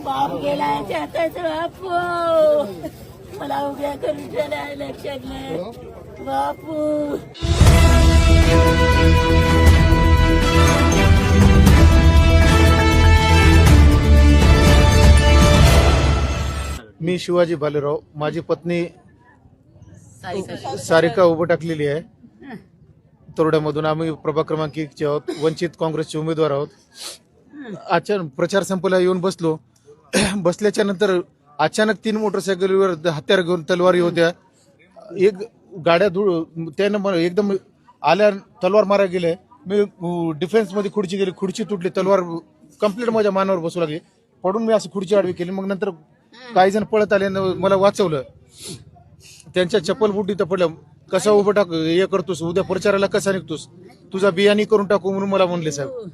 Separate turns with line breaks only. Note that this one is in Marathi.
बाप गेला त्याच बापू मला उभ्या करून ठेवल्या इलेक्शनला बापू.
मी शिवाजी भालेराव, माझी पत्नी सारिका उभं टाकलेली आहे तोरड्यामधून. आम्ही प्रभाग क्रमांक 1 चे आहोत, वंचित काँग्रेसचे उमेदवार आहोत. अचानक प्रचार संपला, येऊन बसलो. बसल्याच्या नंतर अचानक 3 मोटरसायकलवर हत्यार घेऊन तलवारी होत्या. एक गाड्या त्यानं मला एकदम आल्या, तलवार मारायला गेले. मी डिफेन्स मध्ये खुर्ची गेली, खुर्ची तुटली, तलवार कंप्लीट माझ्या मानावर बसू लागली. पडून मी असं खुर्ची आडवी केली. मग नंतर काही जण पळत आले, मला वाचवलं. त्यांच्या चप्पल बुटी तर पडल्या. कसा उभं टाक हे करतोस, उद्या प्रचाराला कसा निघतोस, तुझा बियाणी करून टाकू म्हणून मला म्हणले साहेब.